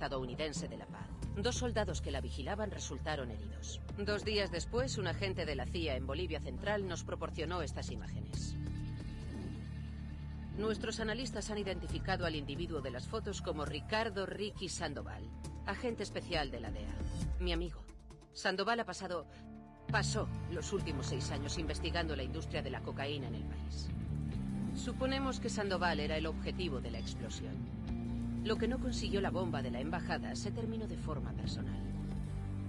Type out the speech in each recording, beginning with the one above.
estadounidense de la paz. 2 soldados que la vigilaban resultaron heridos. 2 días después, un agente de la CIA en Bolivia Central nos proporcionó estas imágenes. Nuestros analistas han identificado al individuo de las fotos como Ricardo Ricky Sandoval, agente especial de la DEA. Mi amigo. Sandoval pasó los últimos 6 años investigando la industria de la cocaína en el país. Suponemos que Sandoval era el objetivo de la explosión. Lo que no consiguió la bomba de la embajada se terminó de forma personal.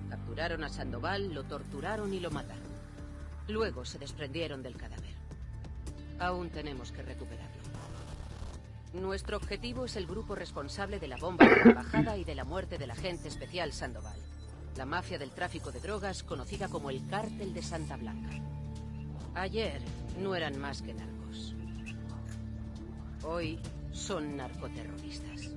Capturaron a Sandoval, lo torturaron y lo mataron. Luego se desprendieron del cadáver. Aún tenemos que recuperarlo. Nuestro objetivo es el grupo responsable de la bomba de la embajada y de la muerte del agente especial Sandoval. La mafia del tráfico de drogas conocida como el Cártel de Santa Blanca. Ayer no eran más que narcos. Hoy son narcoterroristas.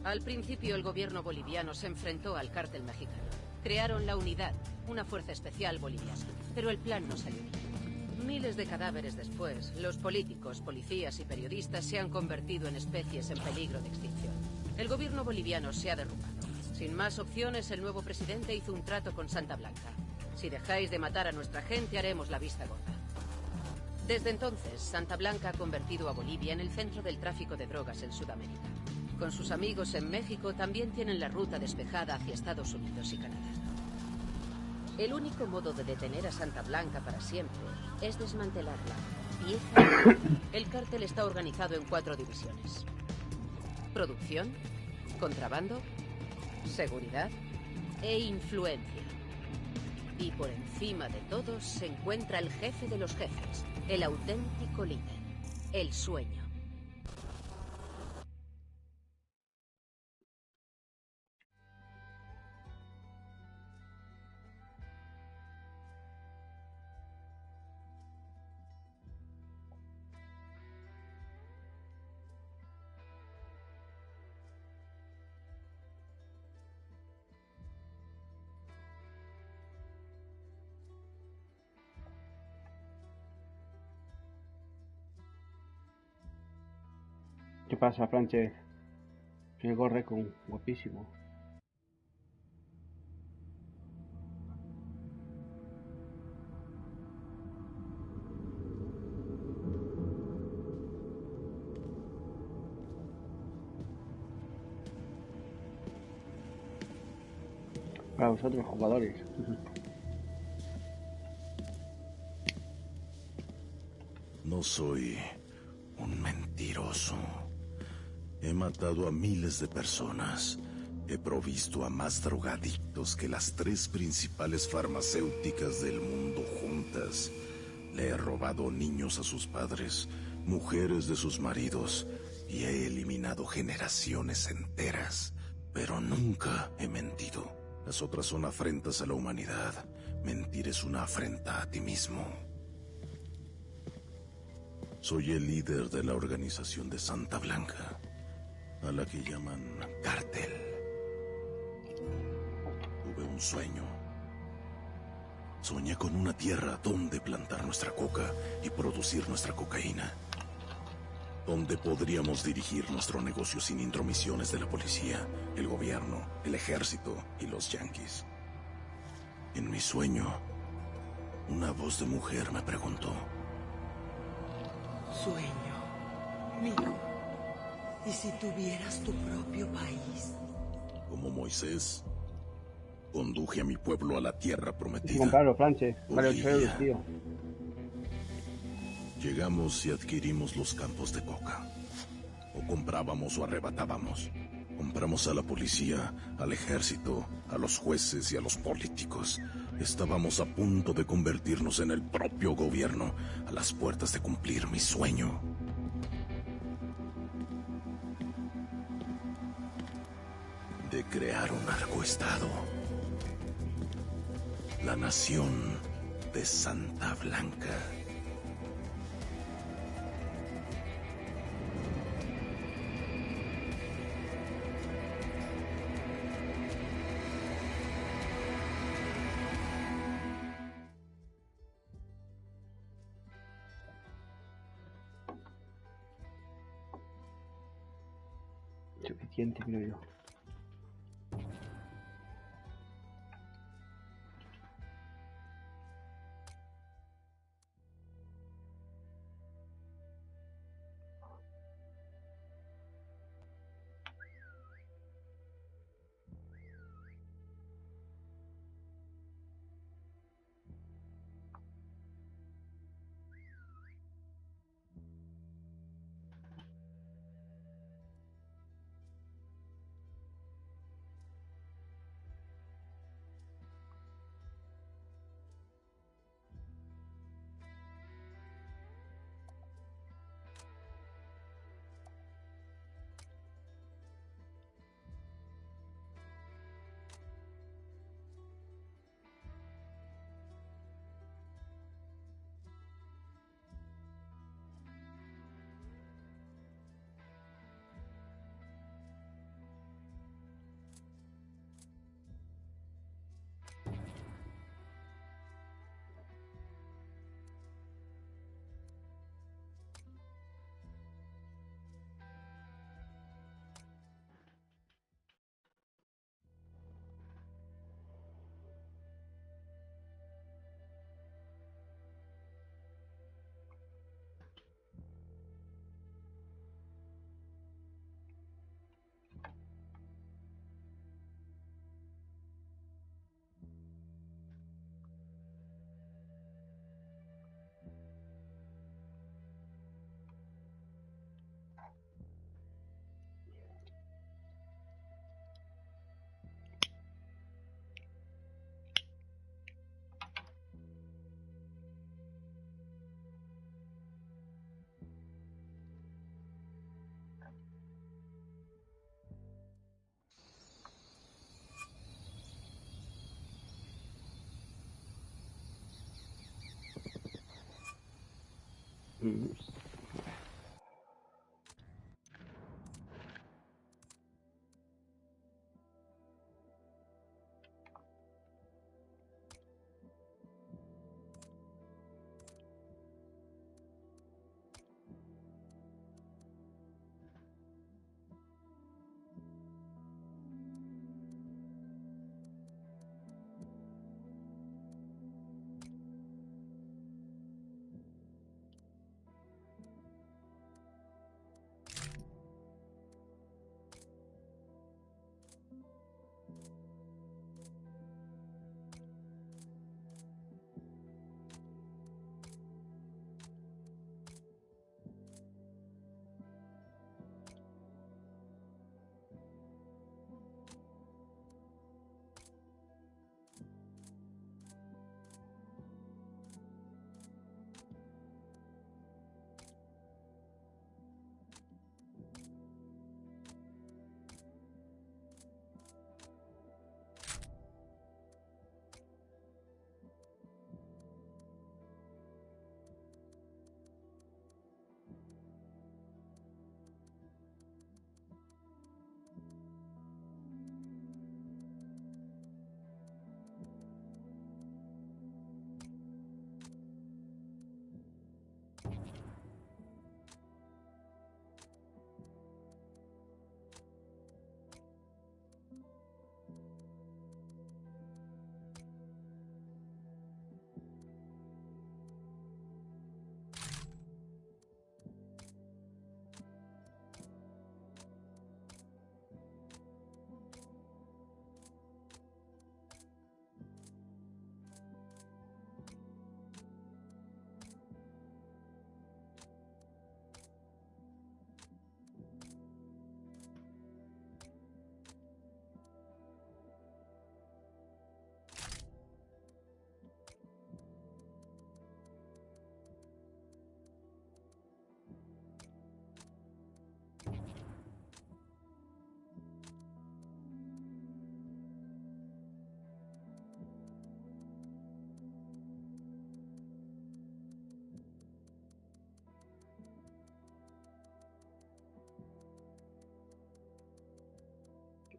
Al principio el gobierno boliviano se enfrentó al cártel mexicano. Crearon la Unidad, una fuerza especial boliviana, pero el plan no salió bien. Miles de cadáveres después, los políticos, policías y periodistas se han convertido en especies en peligro de extinción. El gobierno boliviano se ha derrumbado. Sin más opciones, el nuevo presidente hizo un trato con Santa Blanca. Si dejáis de matar a nuestra gente, haremos la vista gorda. Desde entonces, Santa Blanca ha convertido a Bolivia en el centro del tráfico de drogas en Sudamérica. Con sus amigos en México también tienen la ruta despejada hacia Estados Unidos y Canadá. El único modo de detener a Santa Blanca para siempre es desmantelarla, pieza a pieza. El cártel está organizado en 4 divisiones. Producción, contrabando, seguridad e influencia. Y por encima de todos se encuentra el jefe de los jefes, el auténtico líder, el sueño. ¿Qué pasa, Franche? El gorre con guapísimo. Para vosotros, jugadores. No soy un mentiroso. He matado a miles de personas. He provisto a más drogadictos que las 3 principales farmacéuticas del mundo juntas. Le he robado niños a sus padres, mujeres de sus maridos, y he eliminado generaciones enteras. Pero nunca he mentido. Las otras son afrentas a la humanidad. Mentir es una afrenta a ti mismo. Soy el líder de la organización de Santa Blanca, a la que llaman cártel. Tuve un sueño. Soñé con una tierra donde plantar nuestra coca y producir nuestra cocaína. Donde podríamos dirigir nuestro negocio sin intromisiones de la policía, el gobierno, el ejército y los yanquis. En mi sueño, una voz de mujer me preguntó: Sueño mío. ¿Y si tuvieras tu propio país? Como Moisés, conduje a mi pueblo a la tierra prometida. Hay que comprarlo, Franche. Vale 8 Bolivia. euros, tío. Llegamos y adquirimos los campos de coca. O comprábamos o arrebatábamos. Compramos a la policía, al ejército, a los jueces y a los políticos. Estábamos a punto de convertirnos en el propio gobierno, a las puertas de cumplir mi sueño. De crear un narcoestado. La nación de Santa Blanca. Suficiente, creo yo. Mm.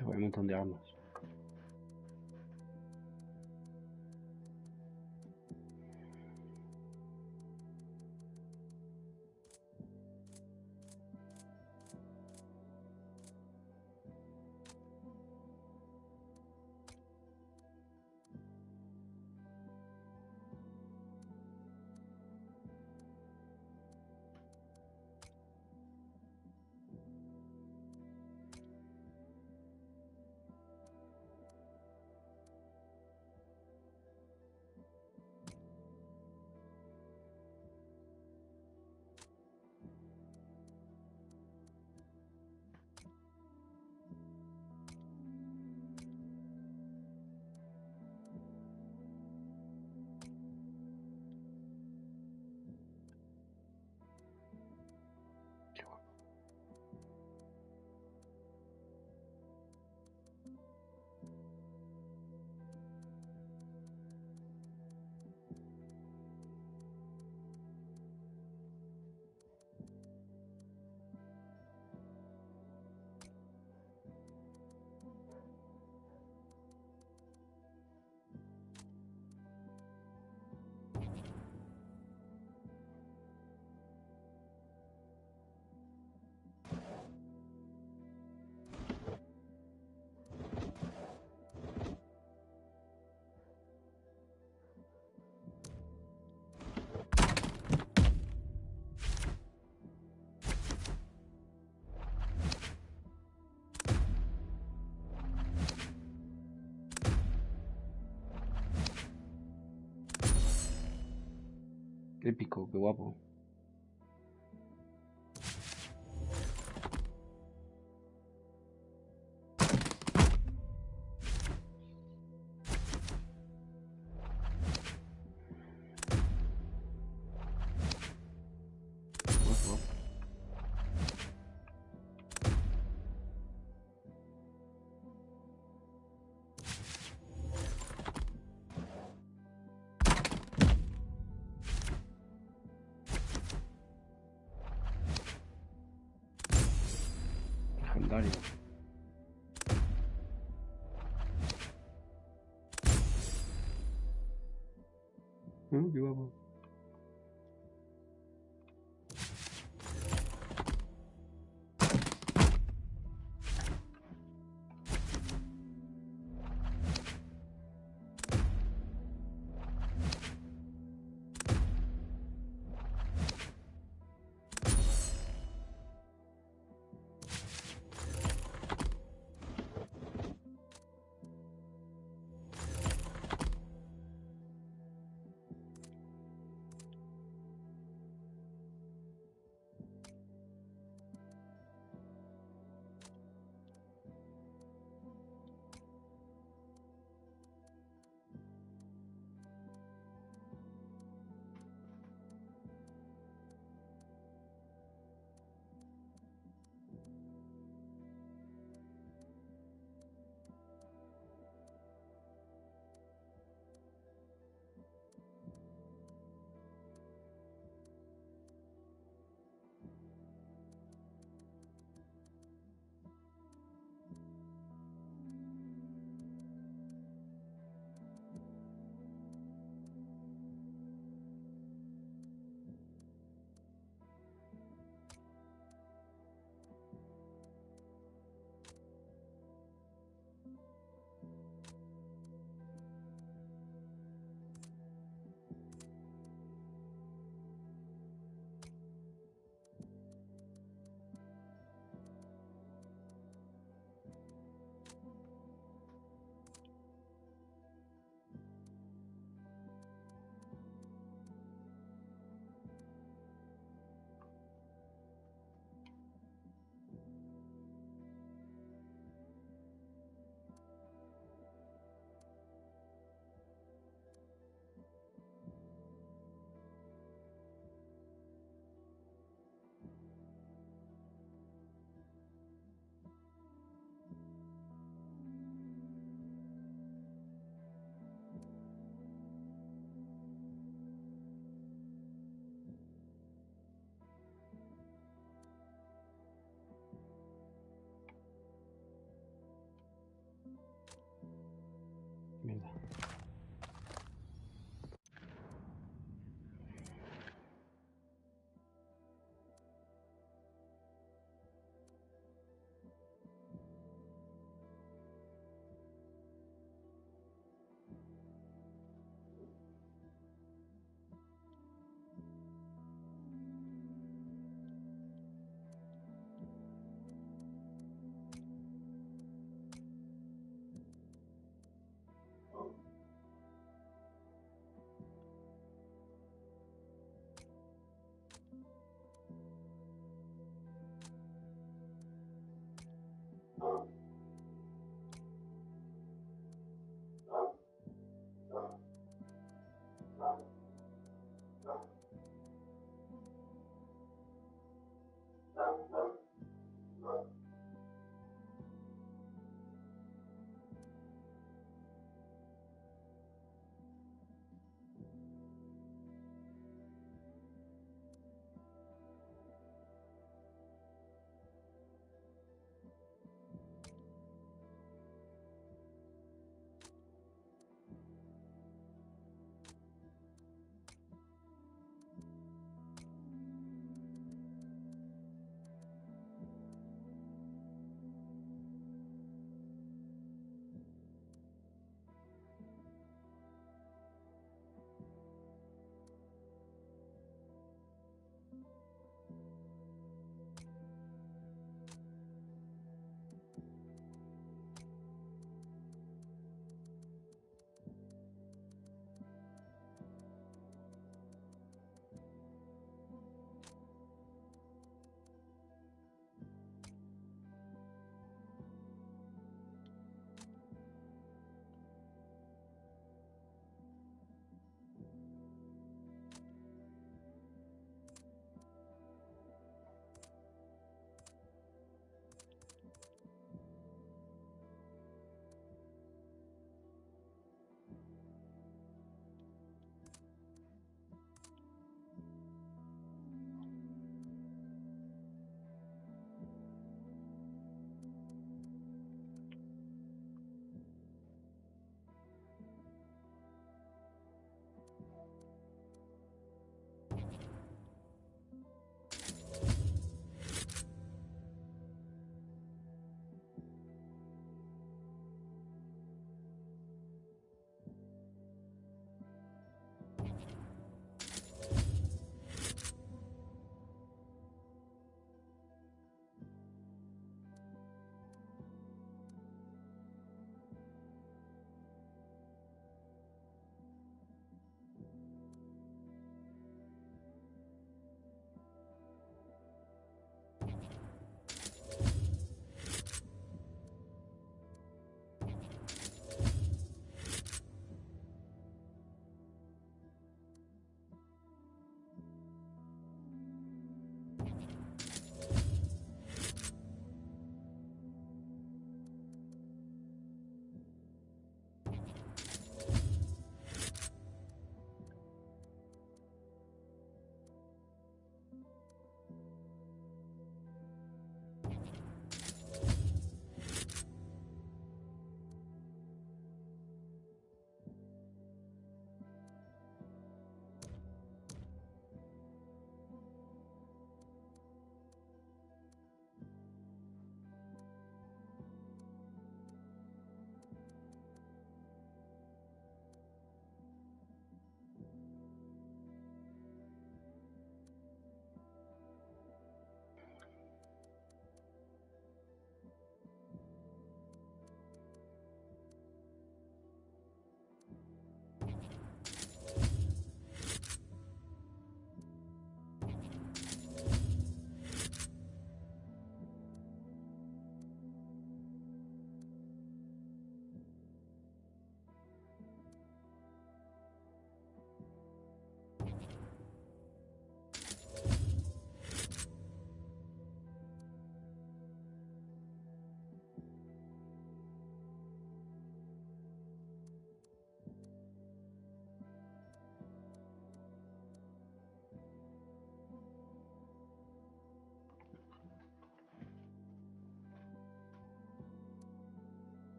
Hay un montón de armas. Épico, qué guapo. Guapo. secundario. Qué guapo. Mierda.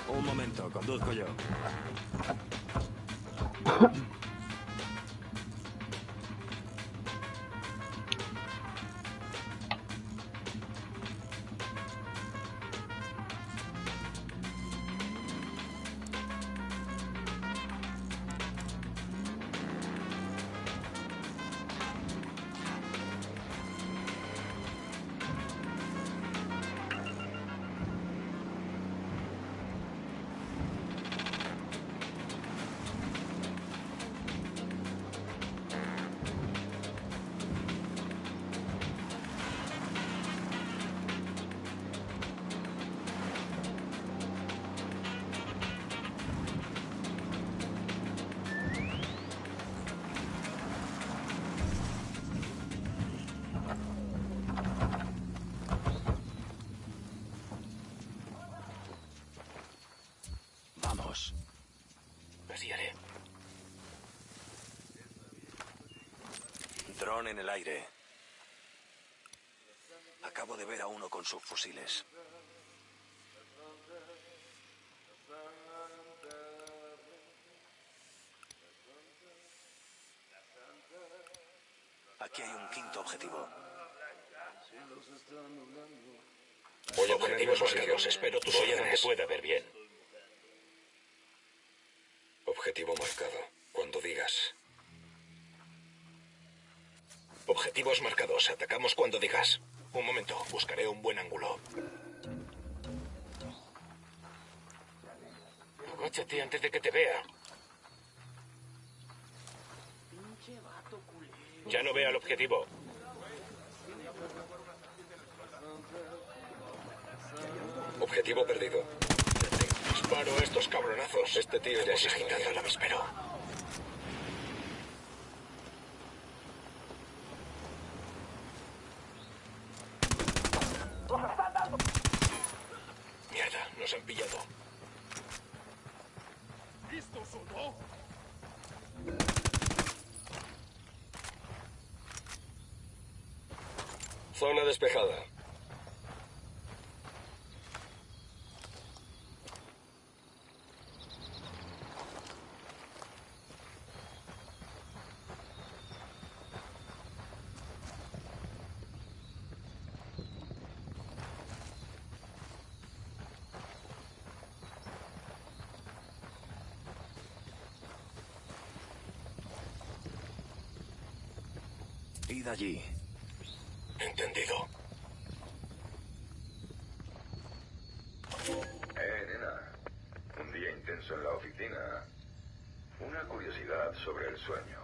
Un momento, conduzco yo. Vamos. Así haré. Dron en el aire. Acabo de ver a uno con subfusiles. Aquí hay un quinto objetivo. Voy a poner los marcados. Espero tus órdenes. Pueda ver bien. Objetivo marcado. Cuando digas. Objetivos marcados. Atacamos cuando digas. Un momento. Buscaré un buen ángulo. Agáchate antes de que te vea. Ya no vea el objetivo. Objetivo perdido. Disparo a estos cabronazos. Este tío ya se ha agitado el avispero. Mierda, nos han pillado. ¿Listos o no? Zona despejada. Id allí. Entendido. Nena. Un día intenso en la oficina. Una curiosidad sobre el sueño.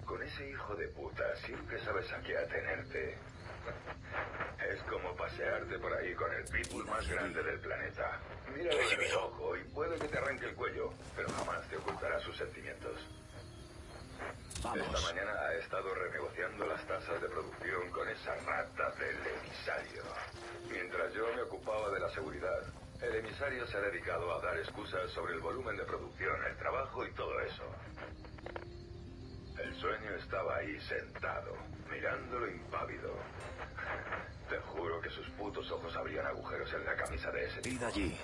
Con ese hijo de puta siempre sabes a qué atenerte. Es como pasearte por ahí con el pitbull más grande del planeta. Míralo de reojo y puede que te arranque el cuello, pero jamás te ocultará sus sentimientos. Vamos. Esta mañana ha estado renegociando las tasas de producción con esa rata del emisario. Mientras yo me ocupaba de la seguridad, el emisario se ha dedicado a dar excusas sobre el volumen de producción, el trabajo y todo eso. El sueño estaba ahí sentado, mirándolo impávido. Te juro que sus putos ojos abrían agujeros en la camisa de ese tipo. Id allí.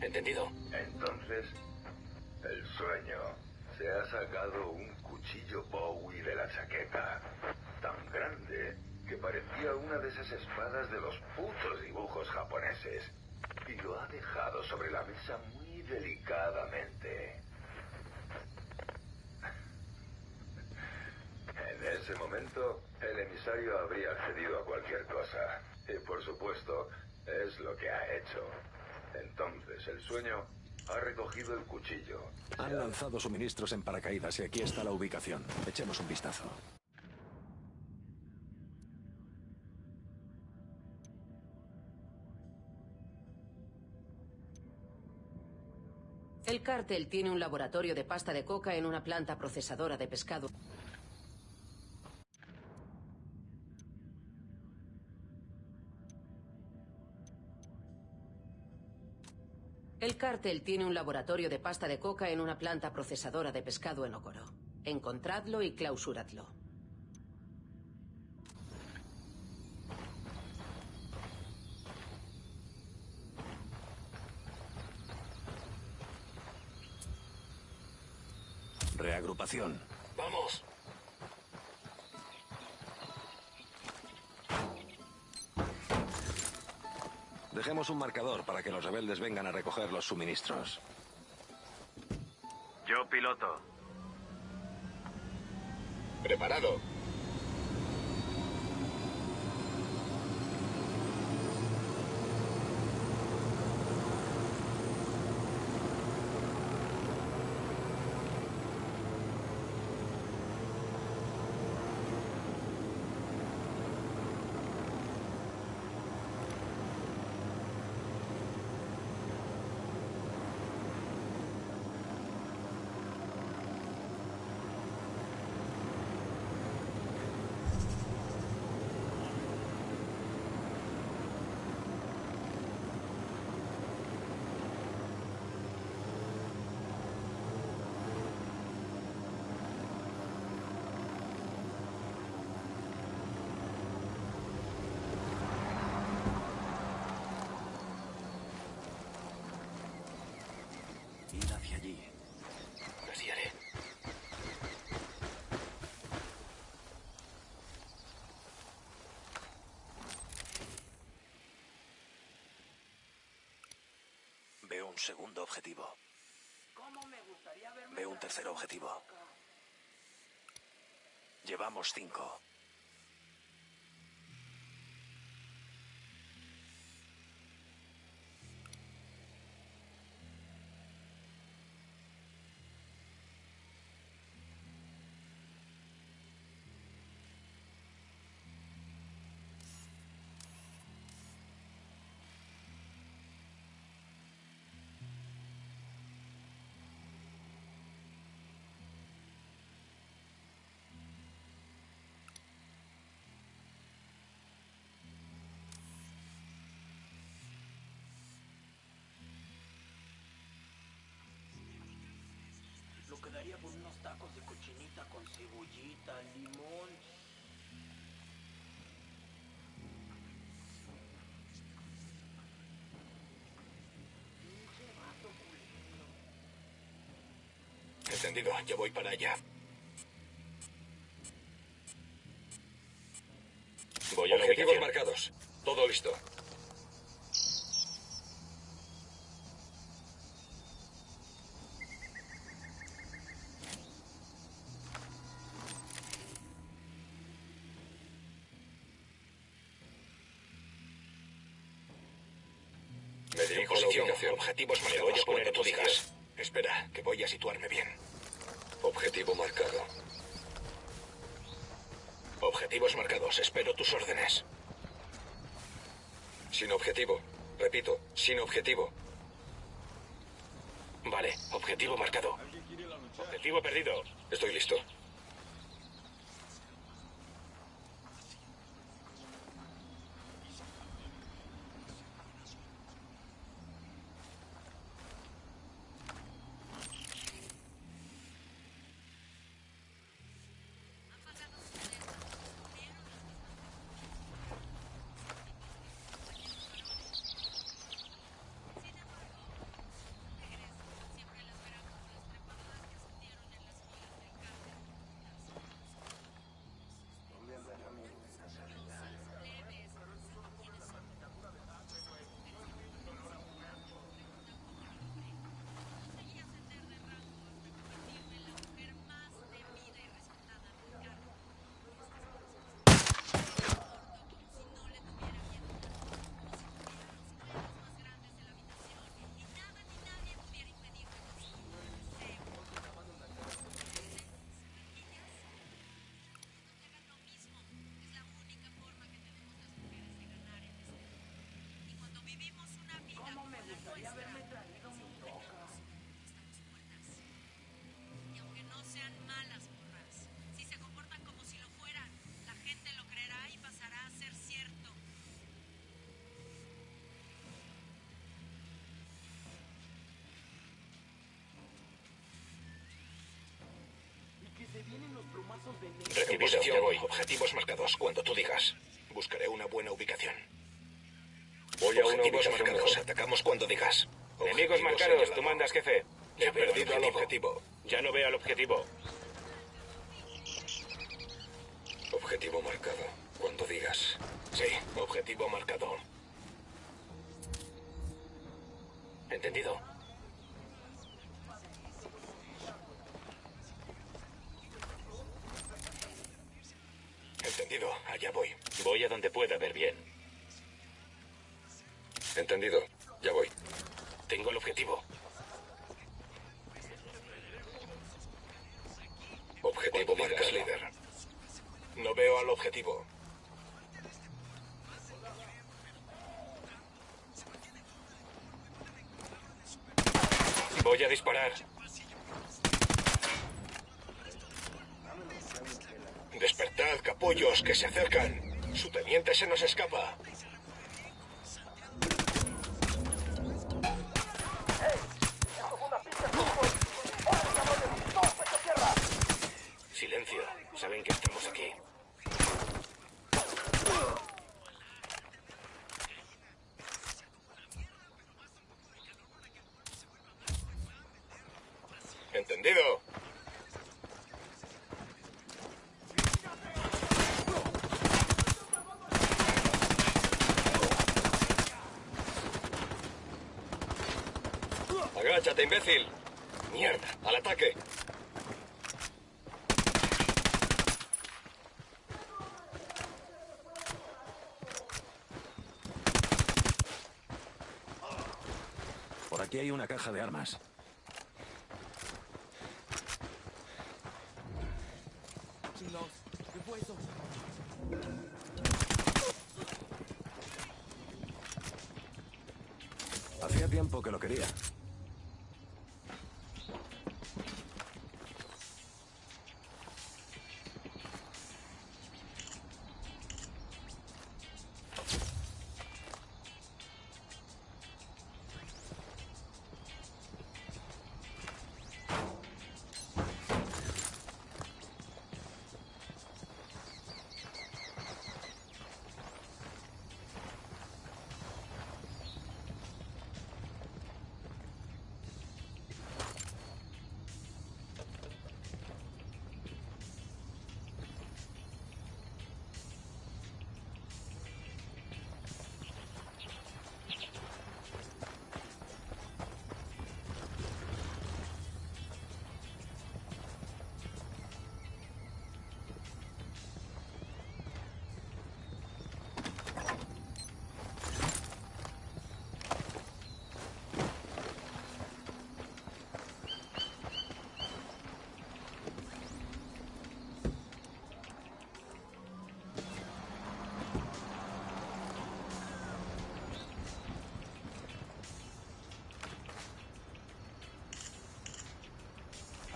Entendido. Entonces, el sueño se ha sacado un cuchillo Bowie de la chaqueta, tan grande que parecía una de esas espadas de los putos dibujos japoneses, y lo ha dejado sobre la mesa muy delicadamente. En ese momento, el emisario habría accedido a cualquier cosa, y por supuesto, es lo que ha hecho. Entonces, el sueño ha recogido el cuchillo. Han lanzado suministros en paracaídas y aquí está la ubicación. Echemos un vistazo. El cártel tiene un laboratorio de pasta de coca en una planta procesadora de pescado. El cártel tiene un laboratorio de pasta de coca en una planta procesadora de pescado en Okoro. Encontradlo y clausuradlo. Reagrupación. ¡Vamos! Dejemos un marcador para que los rebeldes vengan a recoger los suministros. Yo piloto. Preparado. Ir hacia allí. Así haré. Veo un segundo objetivo. Veo un tercer objetivo. Llevamos 5. Lo quedaría por unos tacos de cochinita con cebollita, limón. Entendido, ya voy para allá. Voy a objetivos marcados. Todo listo. Me dirijo a la ubicación. Objetivos marcados. Voy a poner tú digas. Espera, que voy a situarme bien. Objetivo marcado. Objetivos marcados. Espero tus órdenes. Sin objetivo. Repito, sin objetivo. Vale, objetivo marcado. Objetivo perdido. Estoy listo. Recibido, ya voy. Objetivos marcados cuando tú digas. Buscaré una buena ubicación. Voy a una ubicación marcados. Atacamos cuando digas. Enemigos marcados, tú mandas, jefe. He perdido al objetivo. Ya no veo al objetivo. Objetivo marcado. Cuando digas. Sí, objetivo marcado. ¿Entendido? Entendido. Allá voy. Voy a donde pueda ver bien. Entendido. Ya voy. Tengo el objetivo. Objetivo marcado. Líder. No veo al objetivo. Voy a disparar. Despertad, capullos, que se acercan. Su teniente se nos escapa. Silencio. Saben que estamos aquí. ¿Entendido? Agáchate, imbécil. Mierda, al ataque. Por aquí hay una caja de armas. Hacía tiempo que lo quería.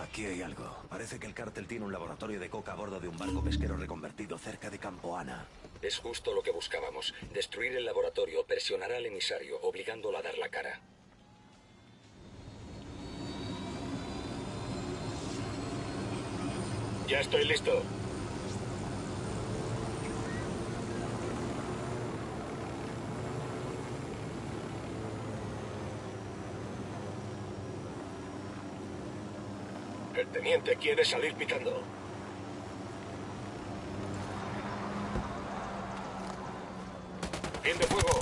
Aquí hay algo. Parece que el cártel tiene un laboratorio de coca a bordo de un barco pesquero reconvertido cerca de Campo Ana. Es justo lo que buscábamos. Destruir el laboratorio presionará al emisario, obligándolo a dar la cara. Ya estoy listo. El teniente quiere salir pitando. ¡Bien de fuego!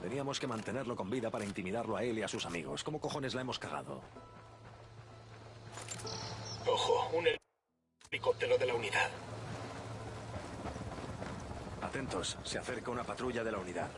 Teníamos que mantenerlo con vida para intimidarlo a él y a sus amigos. ¿Cómo cojones la hemos cagado? Ojo, un helicóptero de la unidad. Atentos, se acerca una patrulla de la unidad.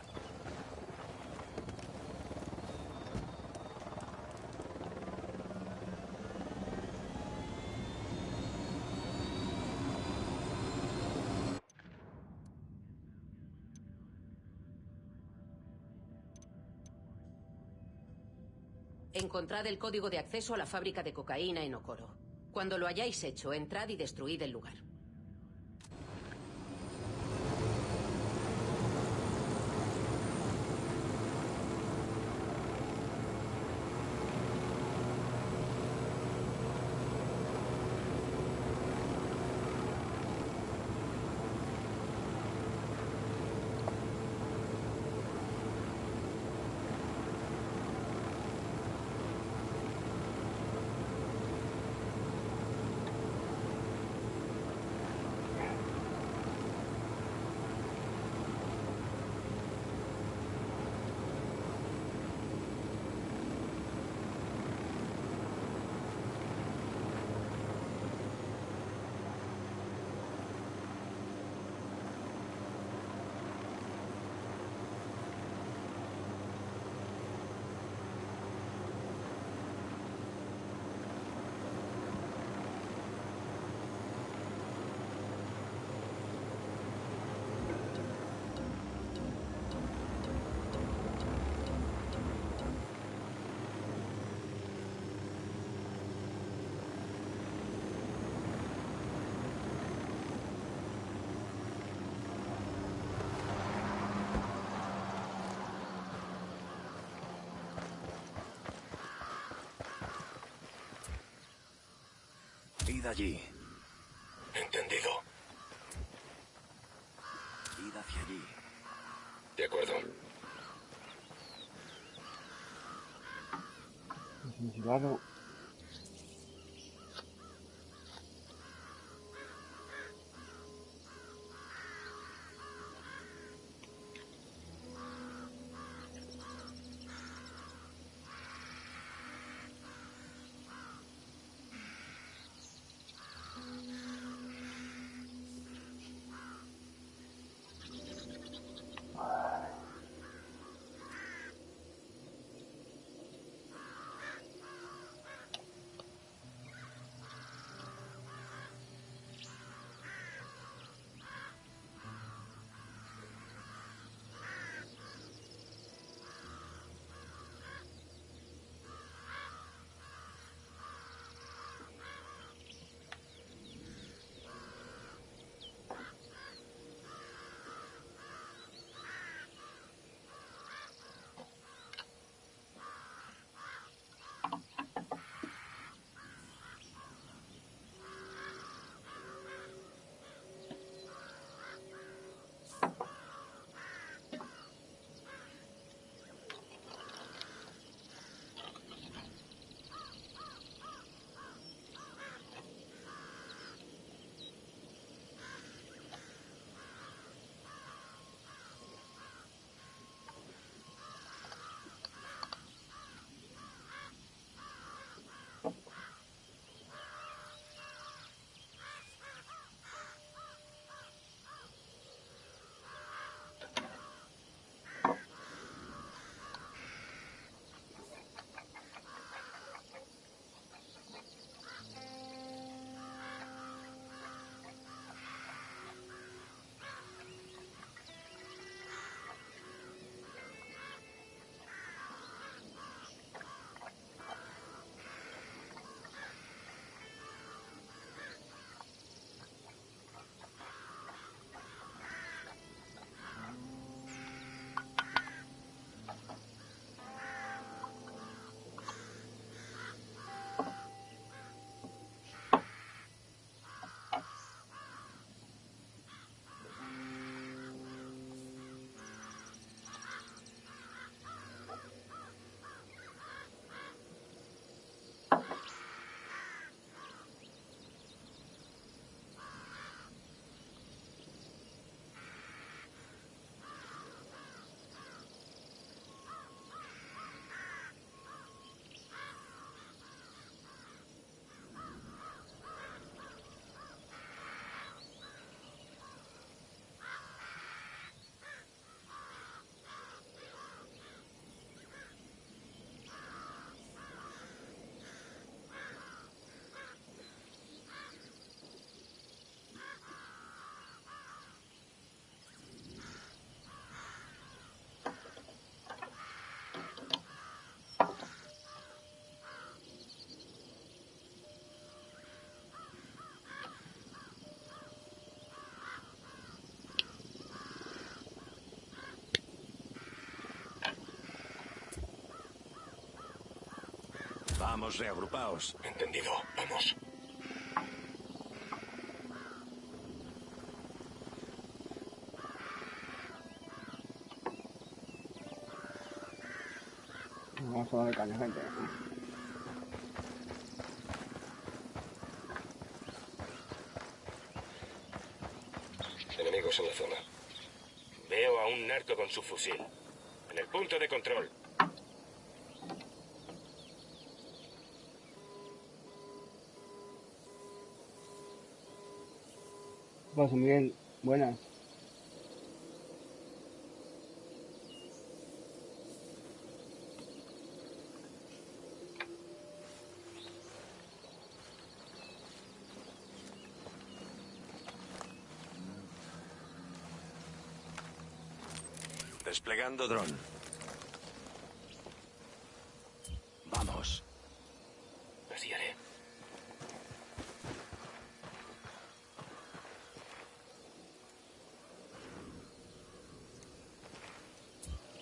Encontrad el código de acceso a la fábrica de cocaína en Okoro. Cuando lo hayáis hecho, entrad y destruid el lugar. Id allí. Entendido. Id hacia allí. De acuerdo. Incentivado. Vamos, reagrupaos. Entendido. Vamos. Vamos a darle caña, gente. Enemigos en la zona. Veo a un narco con su fusil. En el punto de control. ¿Qué pasa, Miguel? Buenas. Desplegando dron. Vamos. Así haré.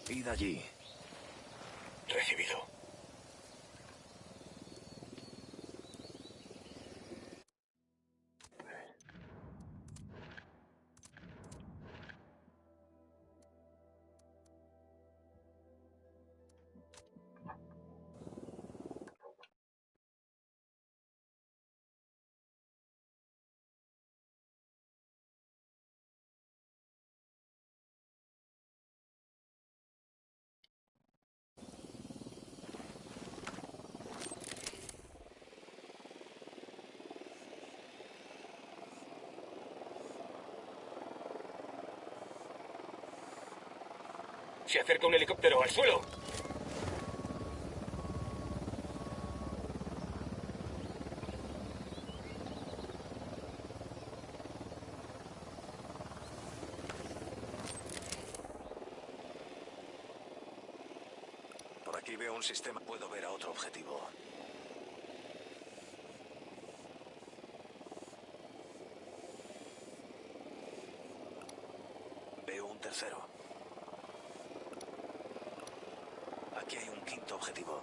Id allí. Recibido. Se acerca un helicóptero al suelo. Por aquí veo un sistema. Puedo ver a otro objetivo. Veo un tercero. Aquí hay un quinto objetivo.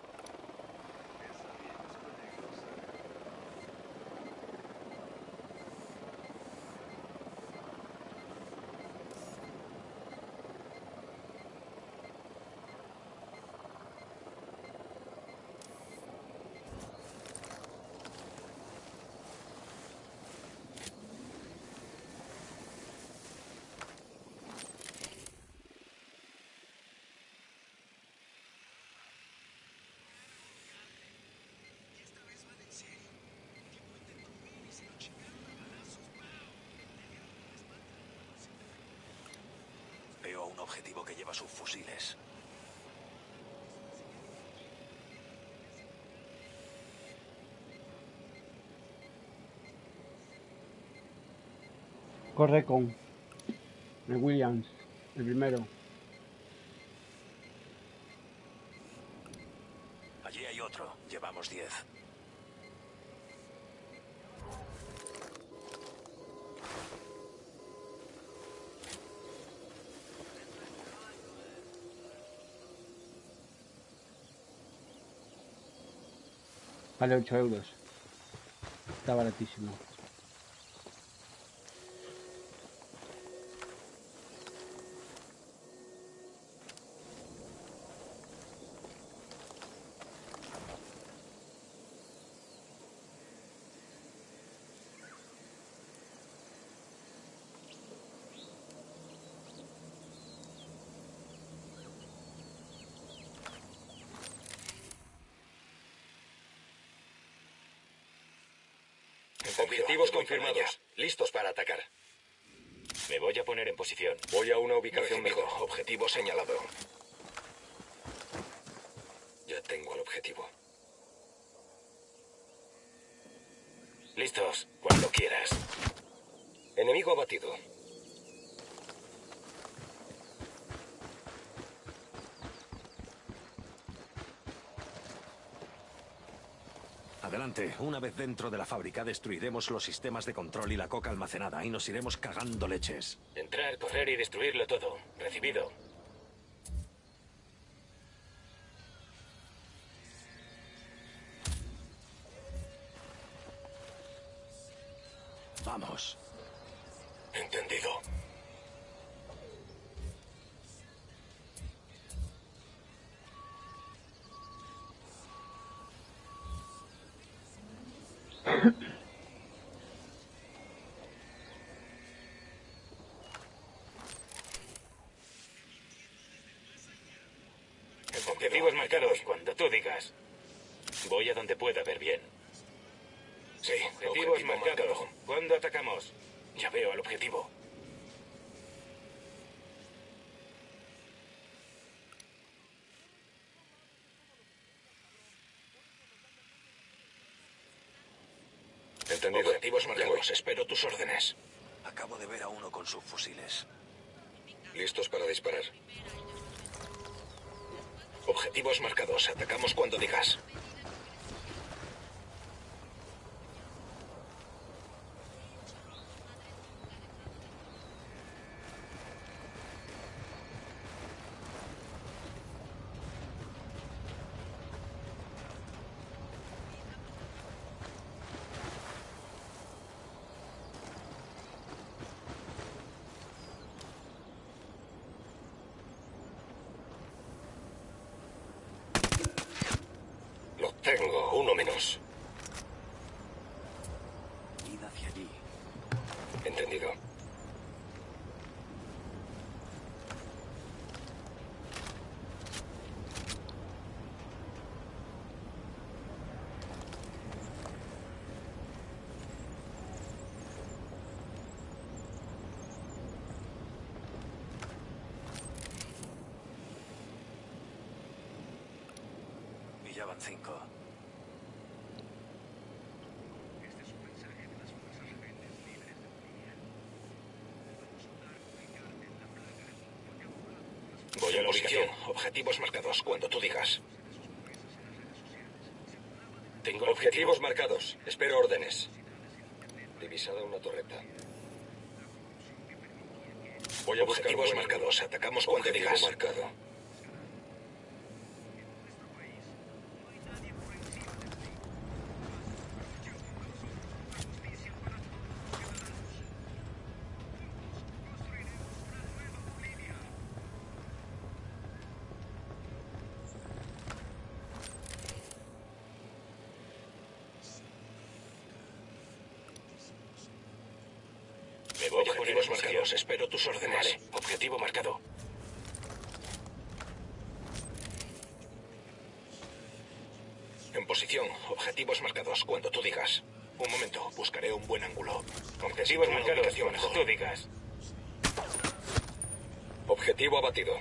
Veo un objetivo que lleva subfusiles. Corre con el Williams, el primero. Allí hay otro. Llevamos 10. Vale 8 euros. Está baratísimo. Objetivos confirmados. Listos para atacar. Me voy a poner en posición. Voy a una ubicación mejor. Objetivo señalado. Ya tengo el objetivo. Listos. Cuando quieras. Enemigo abatido. Adelante. Una vez dentro de la fábrica destruiremos los sistemas de control y la coca almacenada y nos iremos cagando leches. Entrar, correr y destruirlo todo. Recibido. Vamos. Entendido. Objetivos marcados cuando tú digas. Voy a donde pueda ver bien. Sí, Objetivos objetivo marcados. marcado. ¿Cuándo atacamos? Ya veo al objetivo. Entendido. Objetivos marcados. Espero tus órdenes. Acabo de ver a uno con subfusiles. Listos para disparar. Objetivos marcados. Atacamos cuando digas. Lo tengo. Uno menos. Id hacia allí. Entendido. Ya van 5. Voy a la ubicación. Objetivos marcados cuando tú digas. Tengo objetivos marcados. Espero órdenes. Divisada una torreta. Voy a buscar objetivos marcados. Atacamos cuando digas. Marcado. Me voy a poner los marcados. Espero tus órdenes. Vale. Objetivo marcado. En posición. Objetivos marcados cuando tú digas. Un momento. Buscaré un buen ángulo. Objetivos marcados cuando tú digas. Objetivo abatido.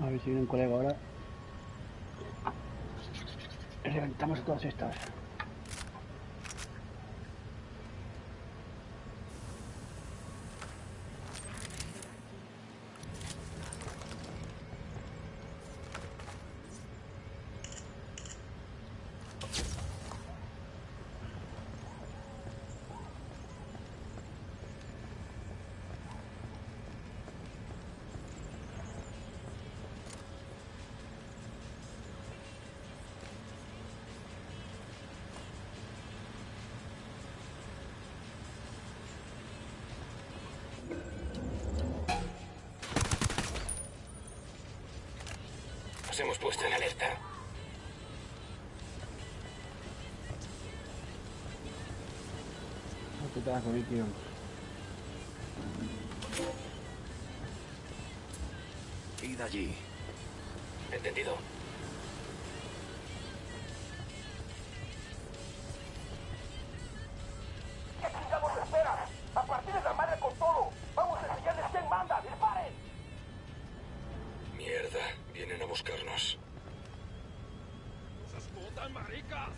A ver si viene un colega ahora. Reventamos todas estas. Nos hemos puesto en alerta. No te trajo, tío. Id allí. Entendido. ¿Qué chingados esperas? A partir de la madre con todo. Vamos a enseñarles quién manda. ¡Disparen! Mierda. Vienen a buscarnos. ¡Esas putas maricas!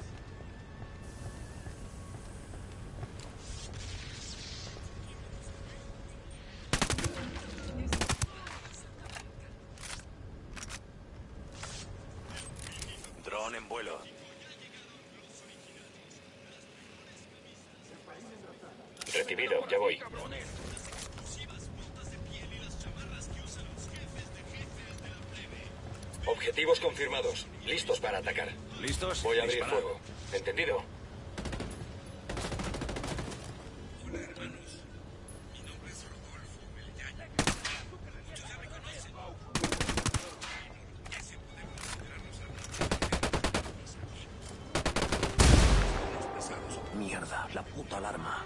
Dron en vuelo. Recibido. Ya voy. Objetivos confirmados. Listos para atacar. ¿Listos? Voy a abrir Disparar. fuego. ¿Entendido? Mierda, la puta alarma.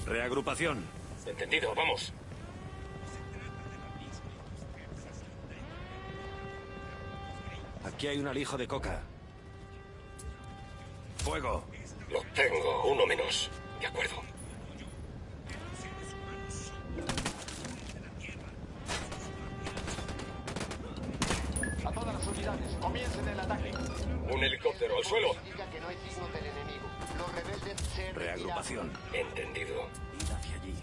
Reagrupación. Entendido, vamos. Aquí hay un alijo de coca. ¡Fuego! Lo tengo, uno menos. De acuerdo. A todas las unidades, comiencen el ataque. Un helicóptero al suelo. Indica que no hay signos del enemigo. Los rebeldes se Reagrupación. Entendido. Id hacia allí.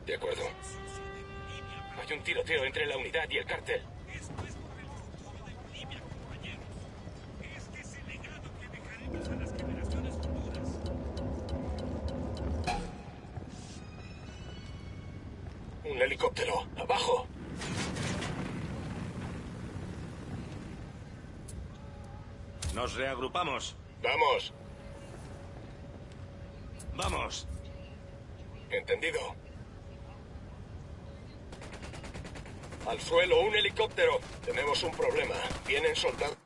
De acuerdo. Hay un tiroteo entre la unidad y el cártel. Un helicóptero, abajo. Nos reagrupamos. Vamos. ¡Vamos! Entendido. Al suelo, un helicóptero. Tenemos un problema. Vienen soldados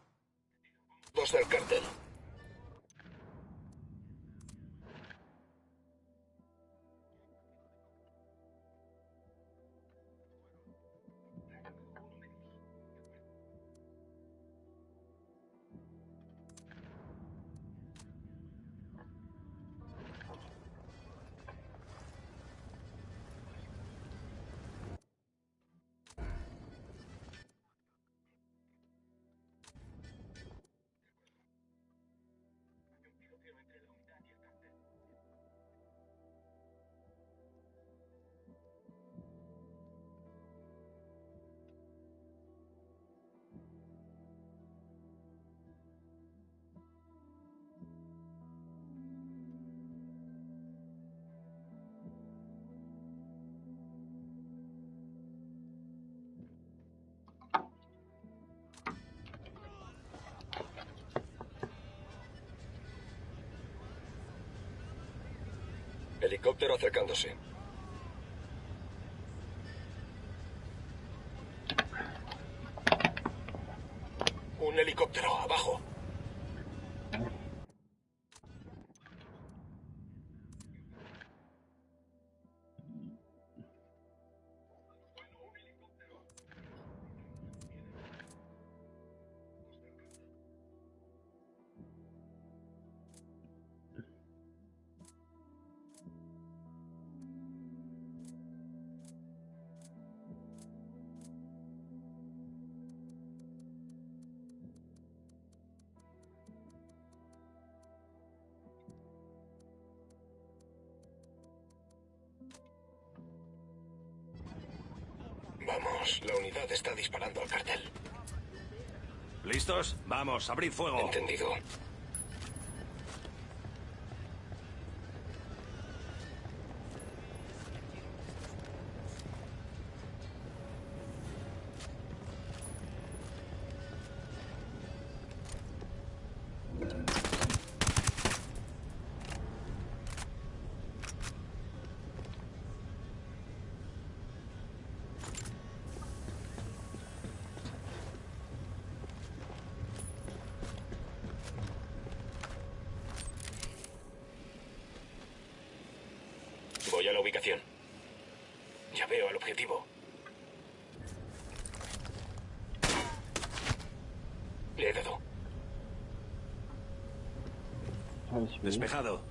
del cártel. Helicóptero acercándose. Un helicóptero, abajo. Vamos, la unidad está disparando al cartel. ¿Listos? Vamos, abrid fuego. Entendido. Voy a la ubicación. Ya veo al objetivo. Le he dado. Despejado.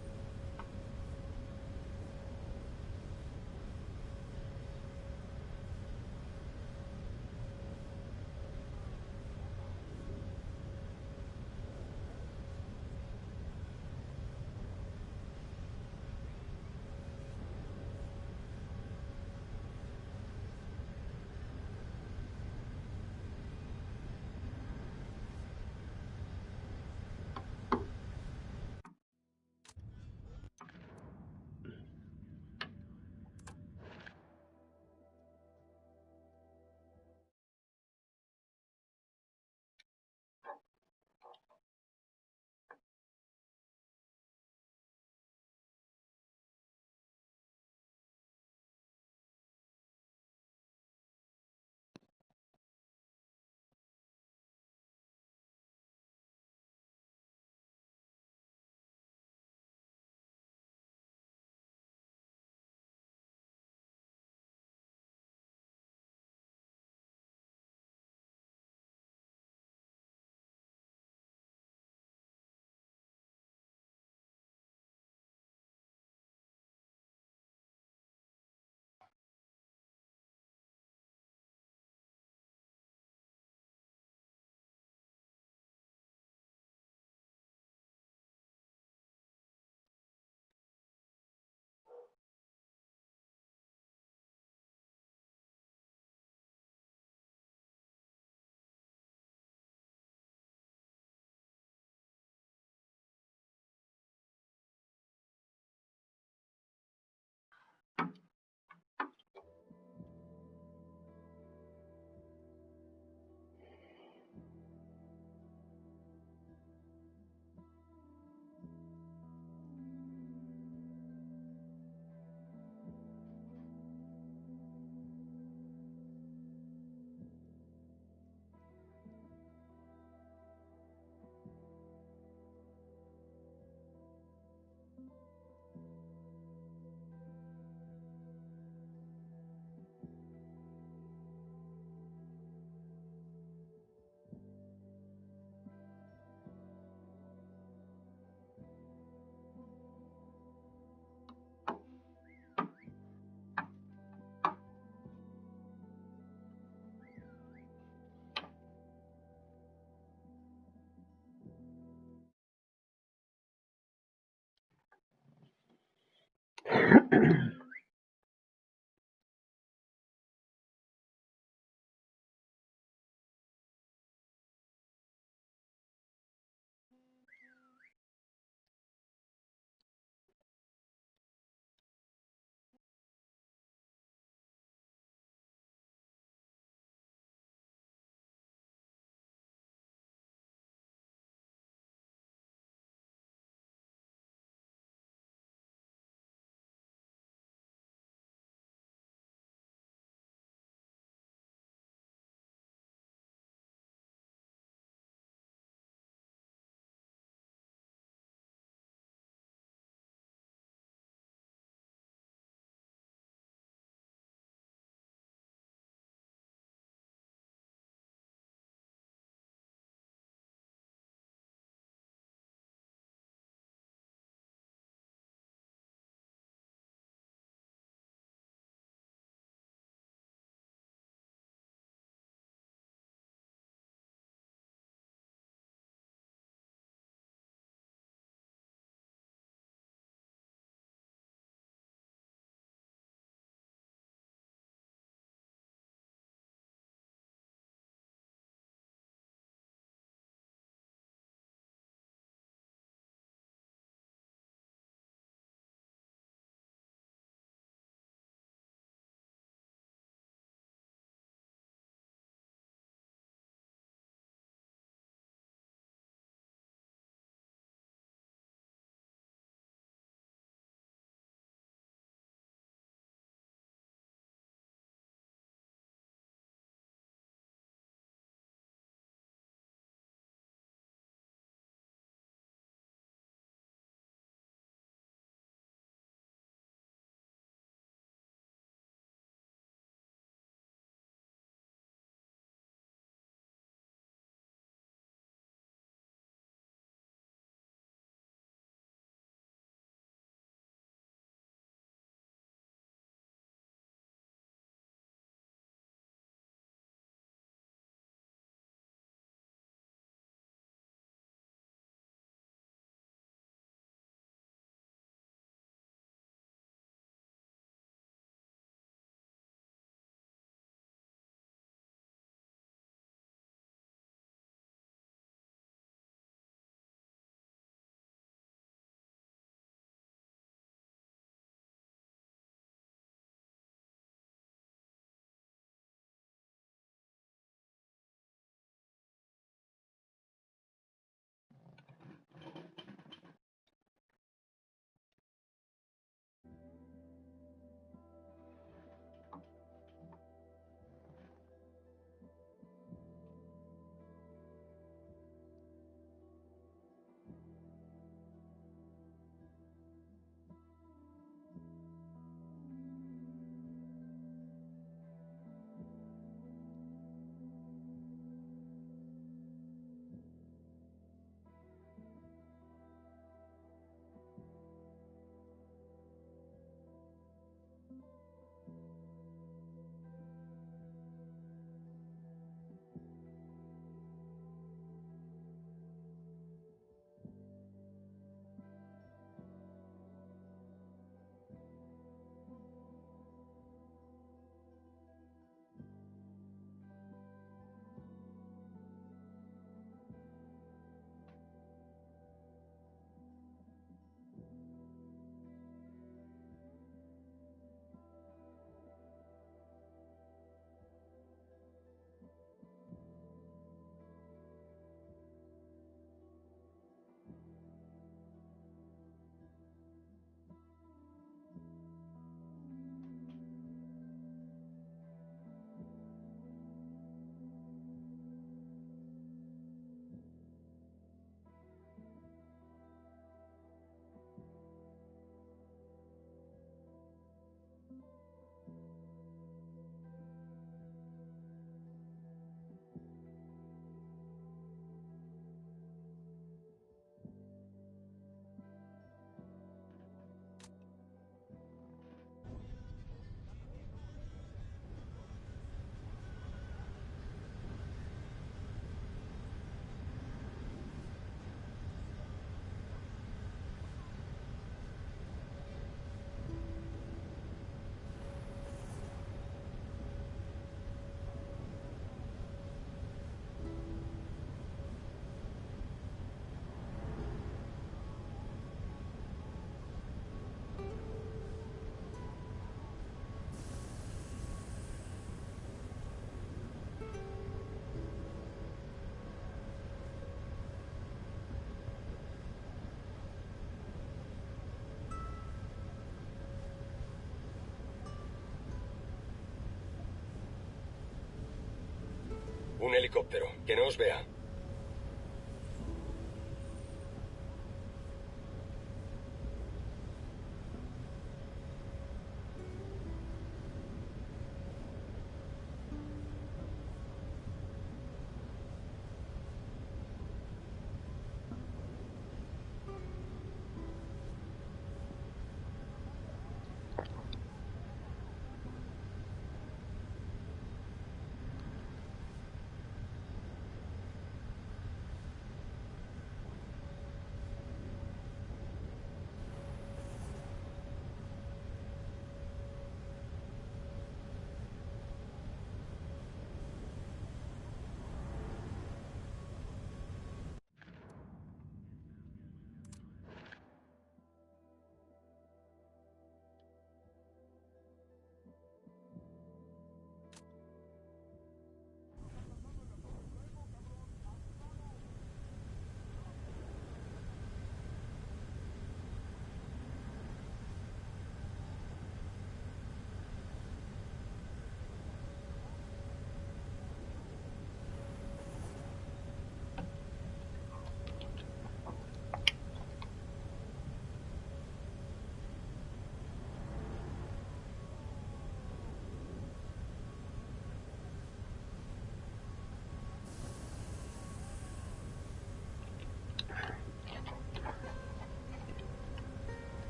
Un helicóptero. Que no os vea.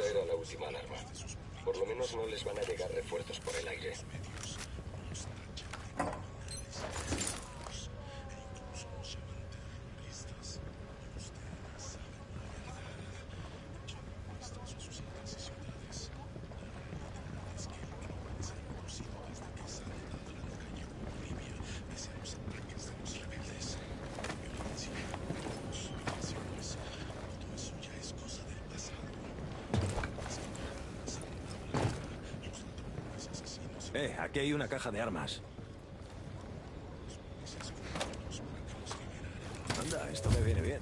era la última alarma. Por lo menos no les van a llegar refuerzos por el aire. Aquí hay una caja de armas. Anda, esto me viene bien.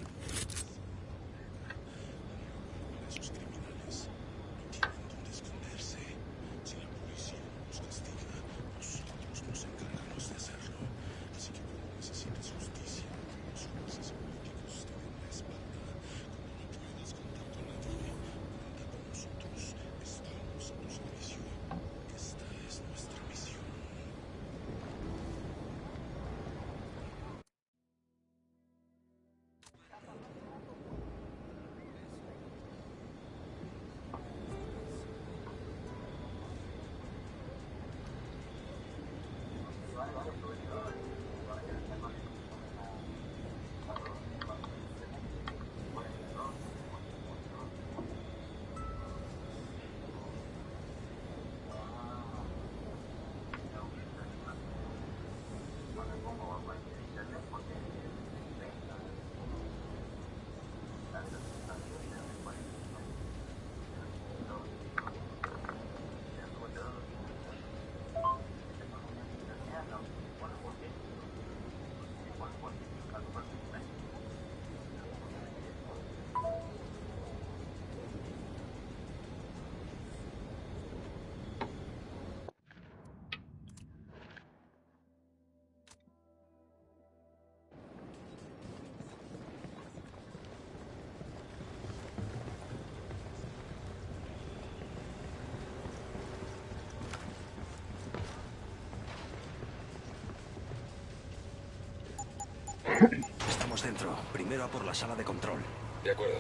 Estamos dentro. Primero a por la sala de control. De acuerdo.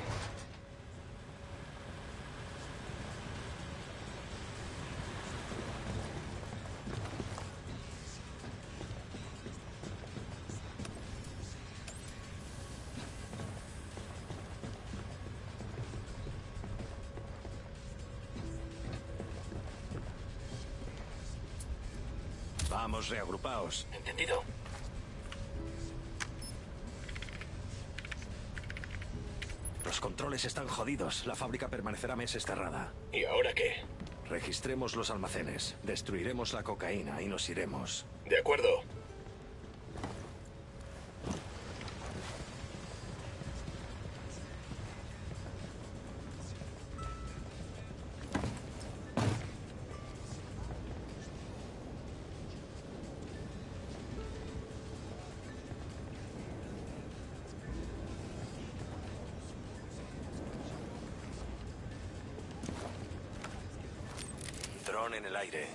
Vamos, reagrupaos. Entendido. Los controles están jodidos. La fábrica permanecerá meses cerrada. ¿Y ahora qué? Registremos los almacenes. Destruiremos la cocaína y nos iremos. De acuerdo. Dron en el aire.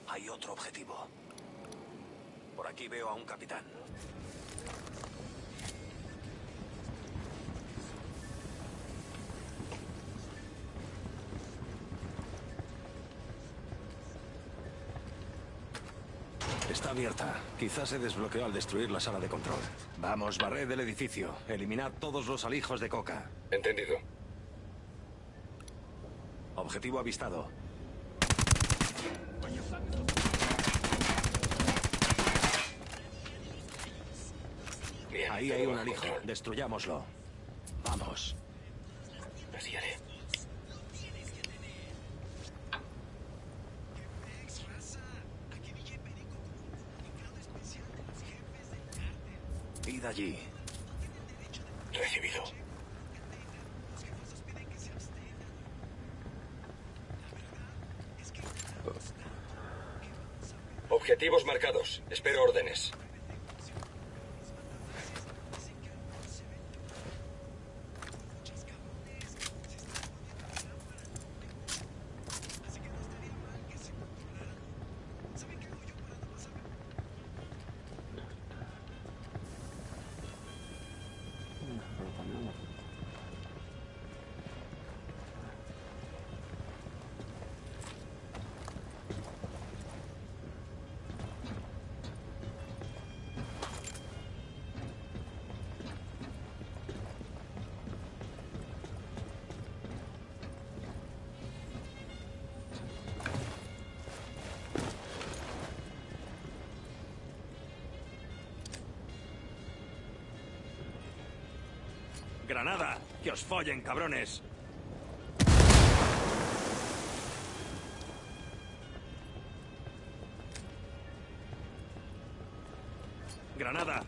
Hay otro objetivo. Por aquí veo a un capitán. Está abierta. Quizás se desbloqueó al destruir la sala de control. Vamos, barred del edificio. Eliminad todos los alijos de coca. Entendido. Objetivo avistado. Bien, Ahí todo hay un bajo alijo. control. Destruyámoslo. Vamos. Así haré. Id allí. Recibido. Objetivos marcados. Espero órdenes. ¡Granada! ¡Que os follen, cabrones! ¡Granada!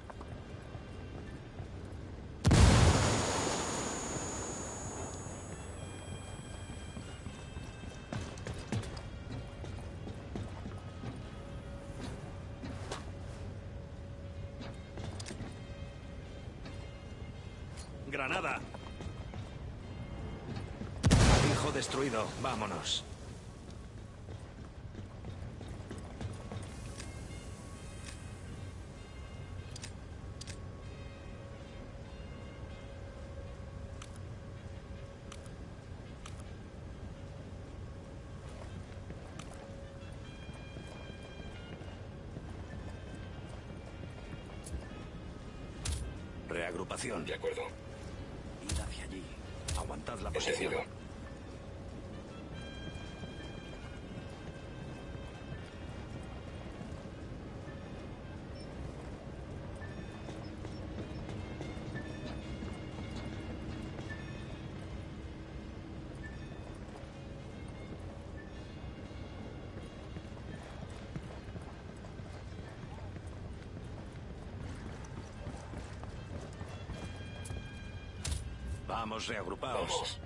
¡Granada! Hijo destruido. Vámonos. Reagrupación. De acuerdo. Id hacia allí. Aguantad la posición. Entendido. Vamos, reagrupaos. Vamos.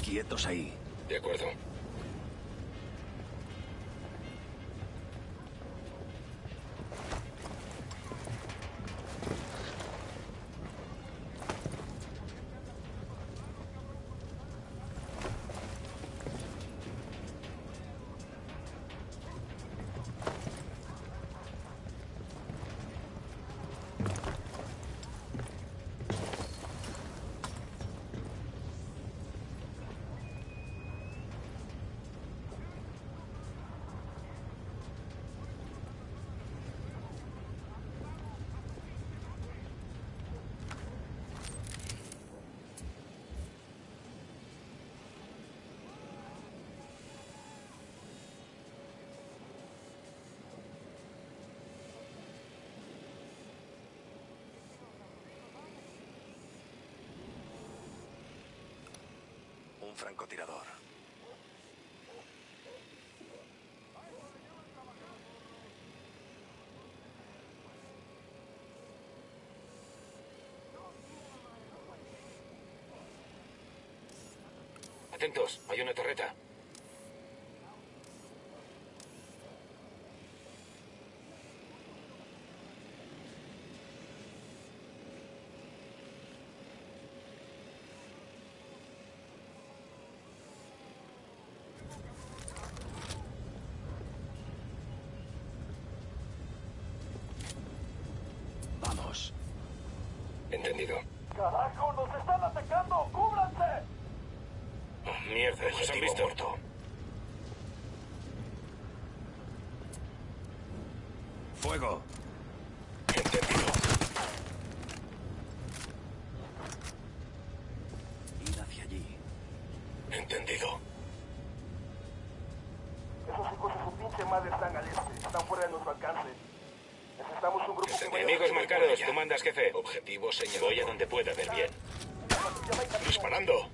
Quietos ahí. De acuerdo. Un francotirador. Atentos, hay una torreta. Vamos. Entendido. ¡Carajo! ¡Nos están atacando! ¡Cúbranse! Oh, mierda, nos han visto. Muerto. Fuego. Entendido. Id hacia allí. Entendido. Esos hijos de su pinche madre están al este. Están fuera de nuestro alcance. Necesitamos un grupo que vaya... Enemigos marcados. Tú mandas, jefe. Objetivo señalado. Voy a donde pueda ver bien. Disparando.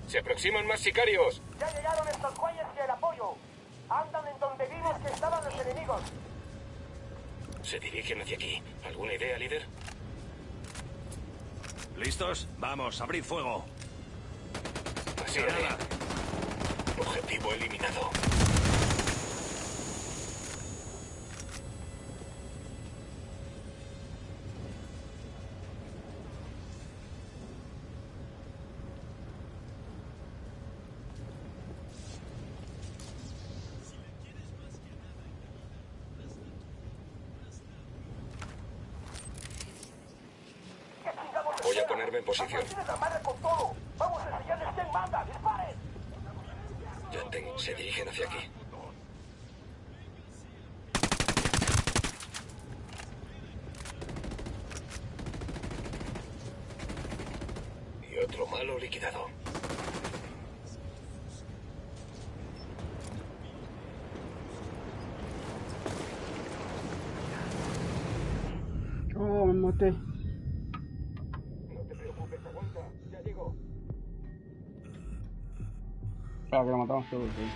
Se aproximan más sicarios. Ya llegaron estos güeyes y el apoyo. Andan en donde dices que estaban los enemigos. Se dirigen hacia aquí. ¿Alguna idea, líder? ¿Listos? Vamos, abrid fuego. Así Granada. Objetivo eliminado. Voy a ponerme en posición. ¡Tienes la madre con todo! ¡Vamos a enseñarles quién manda! ¡Disparen! Se dirigen hacia aquí. Y otro malo liquidado. Oh, me maté. No te preocupes, aguanta. Ya llego. Claro que lo matamos todos, sí.